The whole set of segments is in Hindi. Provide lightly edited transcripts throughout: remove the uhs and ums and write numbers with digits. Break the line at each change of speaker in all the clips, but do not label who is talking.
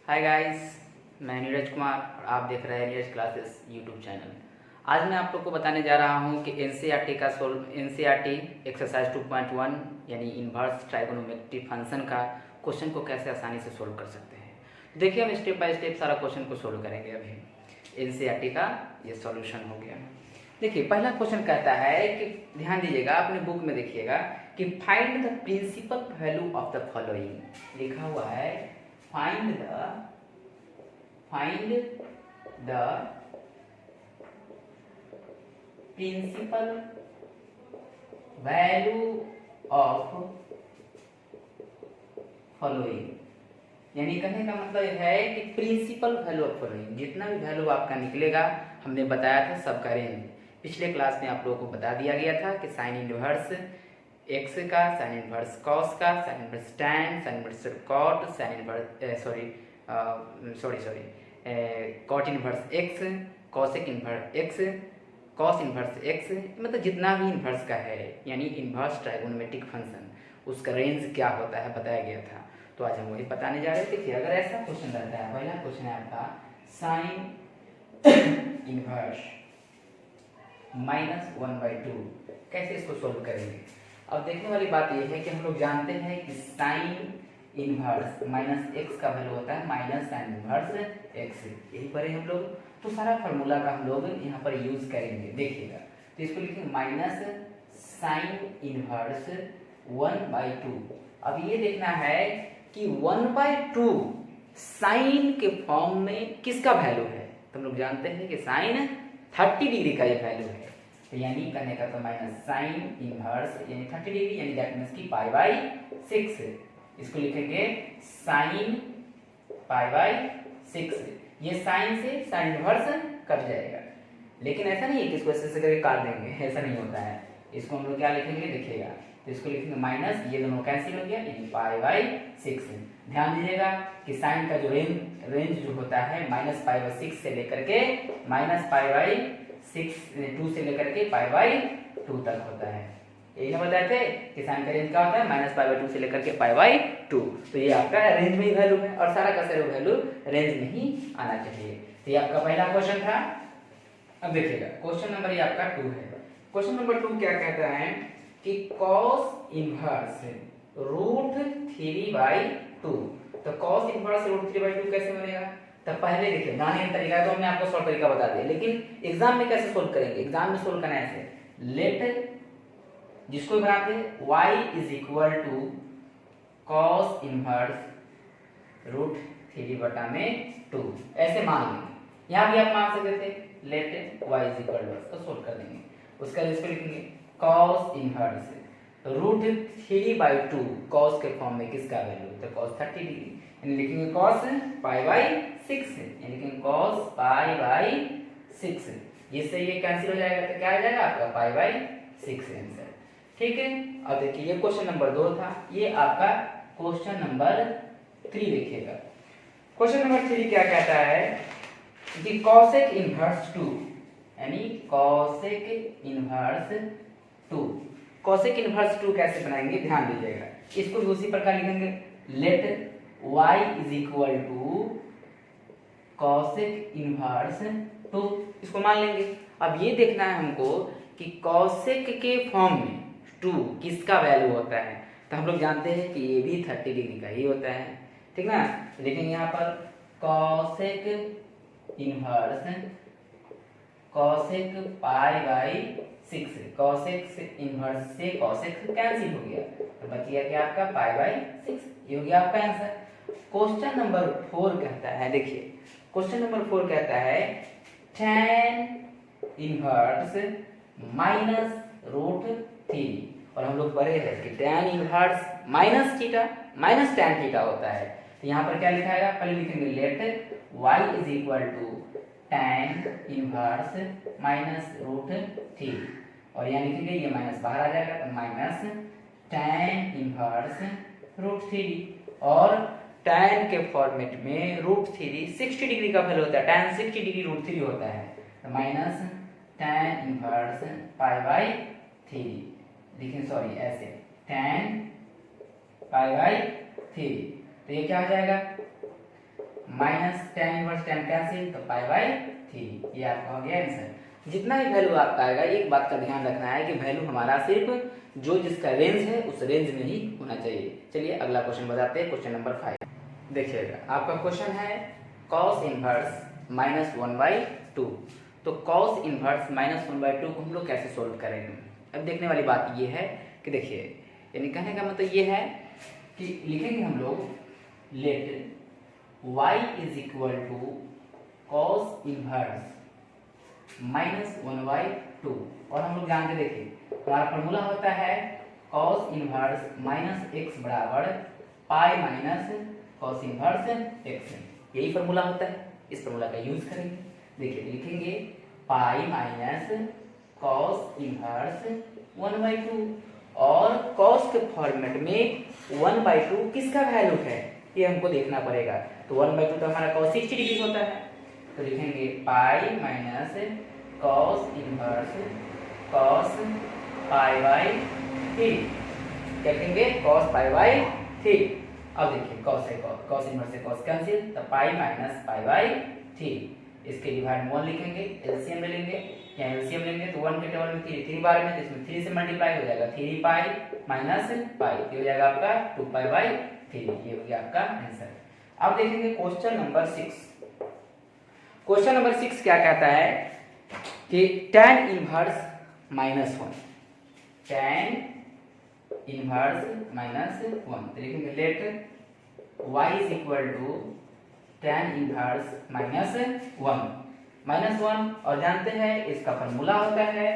हाय गाइस, मैं नीरज कुमार और आप देख रहे हैं नीरज क्लासेस यूट्यूब चैनल। आज मैं आप लोग को बताने जा रहा हूं कि एनसीईआरटी एक्सरसाइज 2.1 यानी इन्वर्स ट्राइगोनोमेट्री फंक्शन का क्वेश्चन को कैसे आसानी से सोल्व कर सकते हैं। देखिए, हम स्टेप बाय स्टेप सारा क्वेश्चन को सोल्व करेंगे। अभी एनसीईआरटी का ये सॉल्यूशन हो गया। देखिए, पहला क्वेश्चन कहता है कि ध्यान दीजिएगा, अपने बुक में देखिएगा कि find the principal value of the following. लिखा हुआ है find the principal value of following. यानी कहने का मतलब है कि प्रिंसिपल वैल्यू ऑफ फॉलोइंग, जितना भी वैल्यू आपका निकलेगा, हमने बताया था सबका रेंज पिछले क्लास में आप लोगों को बता दिया गया था कि साइन इनवर्स एक्स का, साइन इनवर्स कॉस का, sine inverse tan, sine inverse cot, sine inverse cot inverse x, cosec inverse x, cos inverse x, मतलब जितना भी इनवर्स का है यानी इनवर्स ट्राइगोनोमेट्रिक फंक्शन, उसका रेंज क्या होता है बताया गया था। तो आज हम वही बताने जा रहे थे। देखिए, अगर ऐसा क्वेश्चन रहता है, पहला क्वेश्चन है आपका साइन इनवर्स -1/2, कैसे इसको सोल्व करेंगे। अब देखने वाली बात यह है कि हम लोग जानते हैं कि साइन इनवर्स माइनस एक्स का वैल्यू होता है माइनस साइन इनवर्स एक्स, यही पढ़े हम लोग। तो सारा फार्मूला का हम लोग यहाँ पर यूज करेंगे। देखिएगा, तो इसको लिखेंगे माइनस साइन इनवर्स 1/2। अब ये देखना है कि 1/2 साइन के फॉर्म में किसका वैल्यू है। तो हम लोग जानते हैं कि साइन 30 डिग्री का ये वैल्यू है। तो यानी करने का तो माइनस साइन इनवर्स यानी 30 डिग्री, यानी दैट मीन्स की π/6। इसको लिखेंगे साइन π/6। ये साइन से साइन इनवर्स कट जाएगा, लेकिन ऐसा नहीं है कि इसको ऐसे करके काट देंगे, ऐसा नहीं होता है। इसको हम लोग क्या लिखेंगे, देखिएगा, तो इसको लिखेंगे माइनस, ये दोनों कैंसिल हो गया, यानी π/6। ध्यान दीजिएगा कि साइन का जो रेंज जो होता है -π/6 से लेकर के -π/2 से लेकर के π/2 तक होता है। यही ना बताए थे कि साइन का रेंज क्या होता है -π/2 से लेकर के π/2। तो ये आपका रेंज में ही वैल्यू है और सारा का सारा वैल्यू रेंज में ही आना चाहिए। तो ये आपका पहला क्वेश्चन था। अब देखिएगा, क्वेश्चन नंबर ये आपका 2 है। क्वेश्चन नंबर 2 क्या कहता है कि cos इनवर्स √3/2। तो cos इनवर्स √3/2 कैसे बनेगा। तो पहले देखिए, बनाने का तरीका तो हमने आपको शॉर्ट तरीका बता दिया, लेकिन एग्जाम में कैसे सोल्व करेंगे। एग्जाम में सोल्व करना है ऐसे, लेट जिसको बनाते हैं y = cos इनवर्स √3/2 ऐसे मान लेंगे। यहाँ भी आप मान सकते थे लेट y = तो सोल्व कर देंगे। उसका इसको लिखेंगे cos इनवर्स √3/2 cos के फॉर्म में किसका वैल्यू, तो cos 30 डिग्री, यानी लिखेंगे cos π/6, यानी लिखेंगे cos π/6। इससे ये कैंसिल हो जाएगा, तो क्या आ जाएगा आपका π/6 आंसर। ठीक है। अब देखिए, ये क्वेश्चन नंबर 2 था। ये आपका क्वेश्चन नंबर 3 देखिएगा। क्वेश्चन नंबर 3 क्या कहता है कि cosec इनवर्स 2, यानी cosec इनवर्स 2। cosec इनवर्स 2 कैसे बनाएंगे, ध्यान दीजिएगा। इसको भी उसी प्रकार लिखेंगे, लेट y = cosec इनवर्स 2, इसको मान लेंगे। अब ये देखना है हमको कि cosec के फॉर्म में 2 किसका वैल्यू होता है। तो हम लोग जानते हैं कि ये भी 30 डिग्री का ही होता है, ठीक ना। लेकिन यहाँ पर cosec inverse cosec π/6, cosec inverse से cosec कैंसिल हो गया, तो बच गया क्या आपका π/6। ये हो गया आपका आंसर। क्वेश्चन नंबर 4 कहता है, देखिए क्वेश्चन नंबर 4 कहता है tan इनवर्स -√3। और हम लोग पढ़े हैं कि tan inverse minus tan theta होता है। तो यहाँ पर क्या लिखा है, पहले लिखेंगे लेट y = tan इनवर्स -√3, और यहाँ लिखेंगे ये माइनस बाहर आ जाएगा, तो माइनस tan इनवर्स √3। और tan के फॉर्मेट में √3 60 डिग्री का वैल्यू होता है, tan 60 डिग्री √3 होता है, तो माइनस tan इनवर्स π/3 लिखें, सॉरी ऐसे tan π/3। तो ये क्या आ जाएगा minus tan inverse tan cancel तो पाई बाई 3, ये आपका हो गया आंसर। जितना भी वैल्यू आपका आएगा एक बात का ध्यान रखना है कि वैल्यू हमारा सिर्फ जो जिसका रेंज है उस रेंज में ही होना चाहिए। चलिए अगला क्वेश्चन बताते हैं, क्वेश्चन नंबर 5 देखिएगा। आपका क्वेश्चन है cos इनवर्स माइनस 1/2। तो cos इनवर्स माइनस 1/2 को हम लोग कैसे सोल्व करेंगे? अब देखने वाली बात ये है कि देखिए, यानी कहने का मतलब ये है कि लिखेंगे हम लोग let y is equal to cos inverse minus 1/2। और हम लोग जानते देखिए हमारा फॉर्मूला होता है कॉस इनवर्स माइनस एक्स बराबर pi minus cos inverse x. यही फॉर्मूला होता है, इस फॉर्मूला का यूज करेंगे। देखिए लिखेंगे पाई माइनस कॉस इनवर्स 1/2 और कॉस के फॉर्मेट में 1/2 किसका वैल्यू है ये हमको देखना पड़ेगा। तो 1/2 तो हमारा cos 60 डिग्री होता है, तो लिखेंगे pi minus cos inverse cos pi by 3। क्या लिखेंगे? Cos pi by 3। अब देखिए कॉस है कॉस इनवर्स से कॉस कैंसिल, तो पाई माइनस पाई बाई 3। इसके डिवाइड में 1 लिखेंगे, एलसीएम ले लेंगे, यहाँ एलसीएम लेंगे तो 1 के टेबल में 3 बार में, तो इसमें 3 से मल्टीप्लाई हो जाएगा, 3 पाई माइनस पाई, ये हो जाएगा आपका 2 पाई बाई 3। ये हो गया आपका आंसर। अब देखेंगे क्वेश्चन नंबर 6। क्वेश्चन नंबर 6 क्या कहता है कि tan inverse minus 1, tan inverse minus 1, तो लिखेंगे let y is equal to tan inverse minus 1 और जानते हैं इसका फॉर्मूला होता है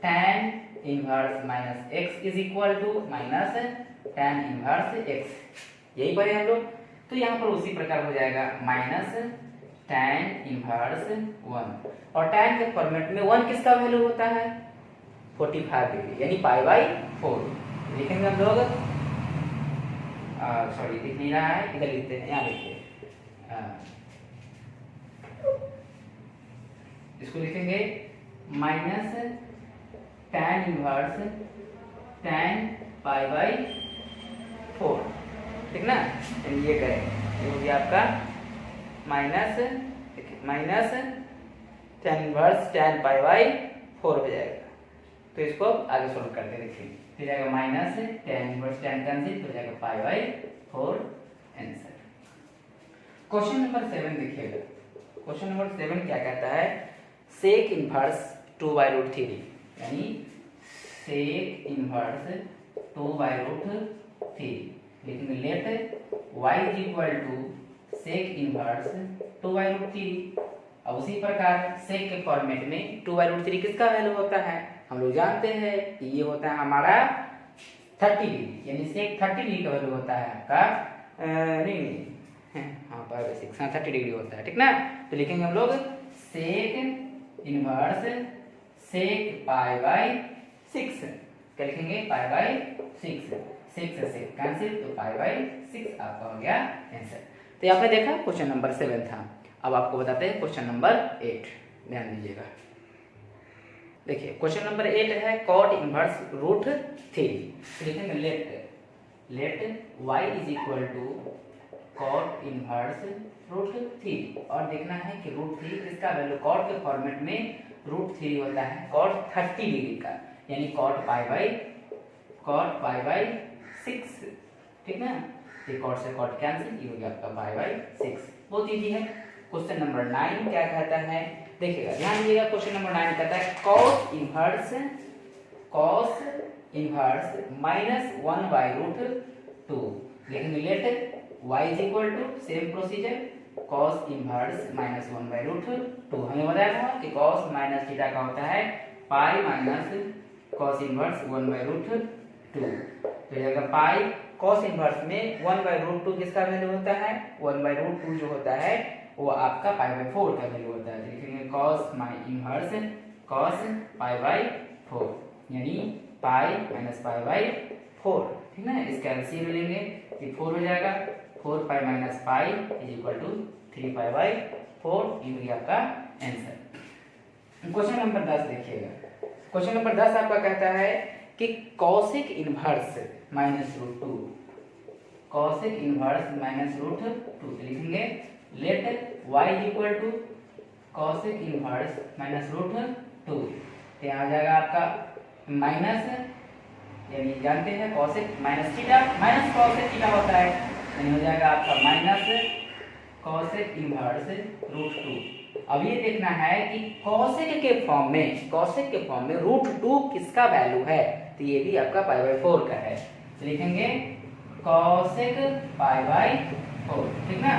tan inverse minus x is equal to minus tan inverse x। यही पढ़े हम लोग, तो यहाँ पर उसी प्रकार हो जाएगा माइनस tan इनवर्स 1 और tan के फॉर्मेट में 1 किसका वैल्यू होता है 45 डिग्री, यानी पाई बाई 4। लिखेंगे हम लोग, सॉरी दिख नहीं रहा है, इधर लिखते हैं, यहाँ लिखिए, इसको लिखेंगे minus tan inverse tan pi by 4, ठीक ना। ये करेंगे, ये हो गया आपका minus tan inverse tan pi by 4 हो जाएगा। तो इसको आगे सोल्व करके देखिए, फिर जाएगा minus tan inverse tan cancel, तो जाएगा पाई बाई 4 आंसर। क्वेश्चन नंबर 7 देखिएगा। क्वेश्चन नंबर 7 क्या कहता है सेक इनवर्स 2/√3, यानी सेक इनवर्स 2/√3। लिखेंगे let y is equal to sec inverse 2/√3। अब उसी प्रकार सेक के फॉर्मेट में 2/√3 किसका वैल्यू होता है हम लोग जानते हैं कि ये होता है हमारा 30 डिग्री, यानी सेक 30 डिग्री का वैल्यू होता है आपका हाँ पाई बाई 6, हाँ 30 डिग्री होता है, ठीक ना। तो लिखेंगे हम लोग sec inverse sec pi by 6, क्या लिखेंगे पाई बाई 6, 6 से कैंसिल, तो पाई बाई 6 आपका हो गया आंसर। तो यहाँ पे देखा क्वेश्चन नंबर 7 था। अब आपको बताते हैं क्वेश्चन नंबर 8, ध्यान दीजिएगा। देखिए क्वेश्चन नंबर 8 है कॉट इनवर्स √3। लिखेंगे let y is equal to cot inverse √3 और देखना है कि √3 किसका वैल्यू, कॉट के फॉर्मेट में √3 होता है कॉट 30 डिग्री का, यानी कॉट पाई बाई 6, ठीक ना। ये कॉट से कॉट कैंसिल, ये हो गया आपका पाई बाई 6। बहुत इजी है। क्वेश्चन नंबर 9 क्या कहता है देखिएगा, ध्यान दीजिएगा। क्वेश्चन नंबर 9 कहता है cos इनवर्स माइनस 1/√2। लेकिन let y is equal to same procedure cos inverse minus 1/√2। हमें बताया था कि cos माइनस थीटा का होता है पाई माइनस cos इनवर्स 1/√2। तो ये पाई cos इनवर्स में 1/√2 किसका वैल्यू होता है 1/√2 जो होता है वो आपका पाई बाई 4 का वैल्यू होता है। लिखेंगे cos inverse cos pi by 4, यानी पाई माइनस पाई बाई 4, ठीक ना। इसका एलसीएम लेंगे, ये 4 हो जाएगा, 4 pi minus pi is equal to 3 pi by 4। ये हो गया आपका आंसर। क्वेश्चन नंबर 10 देखिएगा। क्वेश्चन नंबर 10 आपका कहता है कि cosec inverse minus √2, cosec inverse minus √2। लिखेंगे let y is equal to cosec inverse minus root 2। तो यहाँ आ जाएगा आपका माइनस, यानी जानते हैं cosec minus theta minus cosec theta होता है, यानी हो जाएगा आपका माइनस कॉसेक इनवर्स रूट 2। अब ये देखना है कि कॉसेक के फॉर्म में रूट 2 किसका वैल्यू है, तो ये भी आपका पाई बाई 4 का है। तो लिखेंगे कॉसेक पाई बाई 4, ठीक ना,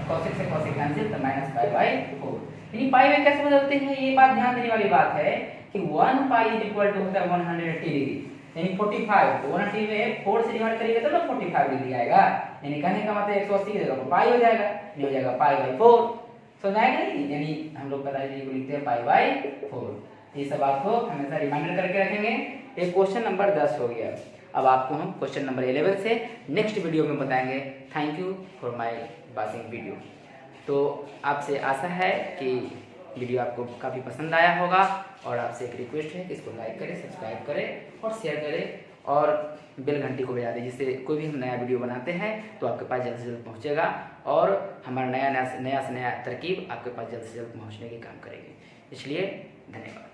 कॉसेक से कॉसेक कैंसिल तो माइनस पाई बाई 4। यानी पाई बाई कैसे बदलते हैं, ये बात ध्यान देने वाली बात है कि 1 पाई इज इक्वल टू होता है 180 डिग्री, यानी 45। तो 180 में 4 से डिवाइड करेंगे तो ना 45 डिग्री आएगा, यानी कहने का मतलब 180 की जगह पर पाई हो जाएगा, ये हो जाएगा पाई बाई 4। समझ आएगा नहीं, यानी हम लोग पता है को लिखते हैं पाई बाई 4। ये सब आपको हमेशा रिमाइंडर करके रखेंगे। ये क्वेश्चन नंबर 10 हो गया। अब आपको हम क्वेश्चन नंबर 11 से नेक्स्ट वीडियो में बताएंगे। Thank you for my watching video. तो आपसे आशा है कि वीडियो आपको काफ़ी पसंद आया होगा, और आपसे एक रिक्वेस्ट है कि इसको लाइक करें, सब्सक्राइब करें और शेयर करें और बेल घंटी को बजा दें, जिससे कोई भी हम नया वीडियो बनाते हैं तो आपके पास जल्द से जल्द पहुंचेगा और हमारा नया से नया तरकीब आपके पास जल्द से जल्द पहुंचने के काम करेंगे। इसलिए धन्यवाद।